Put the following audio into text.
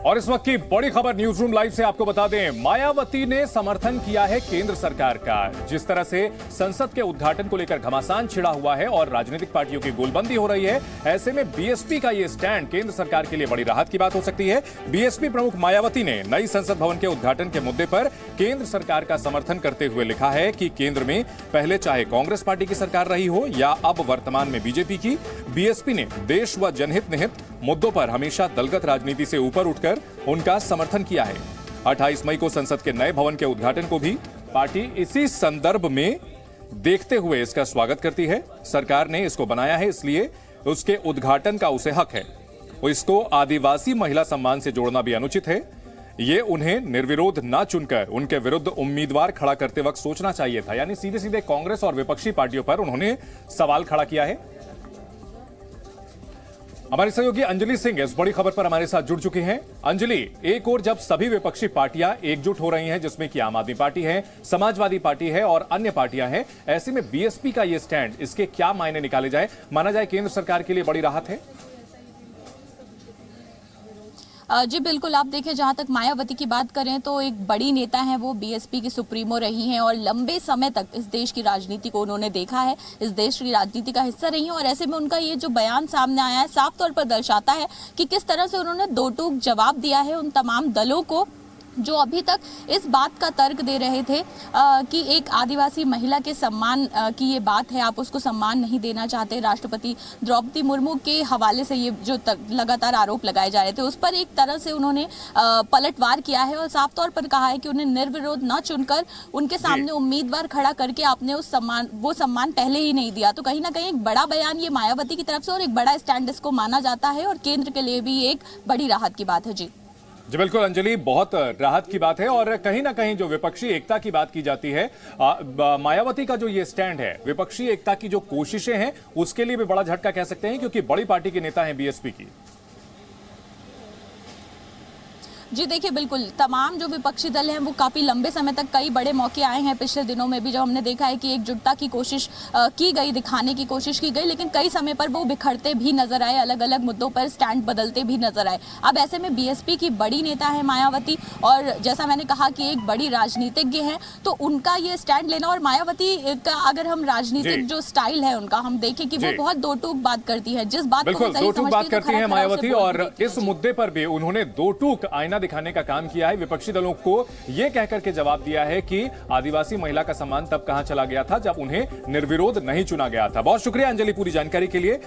और इस वक्त की बड़ी खबर न्यूज रूम लाइव से आपको बता दें, मायावती ने समर्थन किया है केंद्र सरकार का। जिस तरह से संसद के उद्घाटन को लेकर घमासान छिड़ा हुआ है और राजनीतिक पार्टियों की गोलबंदी हो रही है, ऐसे में बीएसपी का ये स्टैंड केंद्र सरकार के लिए बड़ी राहत की बात हो सकती है। बीएसपी प्रमुख मायावती ने नई संसद भवन के उद्घाटन के मुद्दे पर केंद्र सरकार का समर्थन करते हुए लिखा है कि केंद्र में पहले चाहे कांग्रेस पार्टी की सरकार रही हो या अब वर्तमान में बीजेपी की, बीएसपी ने देश व जनहित निहित मुद्दों पर हमेशा दलगत राजनीति से ऊपर उठकर उनका समर्थन किया है। 28 मई को संसद के नए भवन के उद्घाटन को भी पार्टी इसी संदर्भ में देखते हुए इसका स्वागत करती है। सरकार ने इसको बनाया है, इसलिए उसके उद्घाटन का उसे हक है। इसको आदिवासी महिला सम्मान से जोड़ना भी अनुचित है। ये उन्हें निर्विरोध न चुनकर उनके विरुद्ध उम्मीदवार खड़ा करते वक्त सोचना चाहिए था। यानी सीधे सीधे कांग्रेस और विपक्षी पार्टियों पर उन्होंने सवाल खड़ा किया है। हमारी सहयोगी अंजलि सिंह इस बड़ी खबर पर हमारे साथ जुड़ चुकी हैं। अंजलि, एक और जब सभी विपक्षी पार्टियां एकजुट हो रही हैं, जिसमें कि आम आदमी पार्टी है, समाजवादी पार्टी है और अन्य पार्टियां हैं, ऐसे में बीएसपी का ये स्टैंड, इसके क्या मायने निकाले जाए? माना जाए केंद्र सरकार के लिए बड़ी राहत है? जी बिल्कुल, आप देखें, जहां तक मायावती की बात करें तो एक बड़ी नेता हैं, वो बीएसपी की सुप्रीमो रही हैं और लंबे समय तक इस देश की राजनीति को उन्होंने देखा है, इस देश की राजनीति का हिस्सा रही हैं। और ऐसे में उनका ये जो बयान सामने आया है साफ तौर पर दर्शाता है कि किस तरह से उन्होंने दो टूक जवाब दिया है उन तमाम दलों को जो अभी तक इस बात का तर्क दे रहे थे कि एक आदिवासी महिला के सम्मान की ये बात है, आप उसको सम्मान नहीं देना चाहते। राष्ट्रपति द्रौपदी मुर्मू के हवाले से ये जो लगातार आरोप लगाए जा रहे थे, उस पर एक तरह से उन्होंने पलटवार किया है और साफ तौर पर कहा है कि उन्हें निर्विरोध न चुनकर उनके सामने उम्मीदवार खड़ा करके आपने वो सम्मान पहले ही नहीं दिया। तो कहीं ना कहीं एक बड़ा बयान ये मायावती की तरफ से और एक बड़ा स्टैंड इसको माना जाता है और केंद्र के लिए भी एक बड़ी राहत की बात है। जी बिल्कुल अंजलि, बहुत राहत की बात है। और कहीं ना कहीं जो विपक्षी एकता की बात की जाती है, मायावती का जो ये स्टैंड है, विपक्षी एकता की जो कोशिशें हैं, उसके लिए भी बड़ा झटका कह सकते हैं, क्योंकि बड़ी पार्टी के नेता हैं बीएसपी की। जी देखिए, बिल्कुल तमाम जो विपक्षी दल हैं वो काफ़ी लंबे समय तक कई बड़े मौके आए हैं पिछले दिनों में भी, जब हमने देखा है कि एकजुटता की कोशिश की गई, दिखाने की कोशिश की गई, लेकिन कई समय पर वो बिखरते भी नजर आए, अलग अलग मुद्दों पर स्टैंड बदलते भी नजर आए। अब ऐसे में बीएसपी की बड़ी नेता है मायावती और जैसा मैंने कहा कि एक बड़ी राजनीतिज्ञ है, तो उनका ये स्टैंड लेना, और मायावती का अगर हम राजनीतिक जो स्टाइल है उनका हम देखें कि वो बहुत दो टूक बात करती है, जिस बात को दो टूक बात करती है मायावती, और इस मुद्दे पर भी उन्होंने दो टूक आईना दिखाने का काम किया है। विपक्षी दलों को यह कहकर के जवाब दिया है कि आदिवासी महिला का सम्मान तब कहां चला गया था जब उन्हें निर्विरोध नहीं चुना गया था। बहुत शुक्रिया अंजलि पूरी जानकारी के लिए।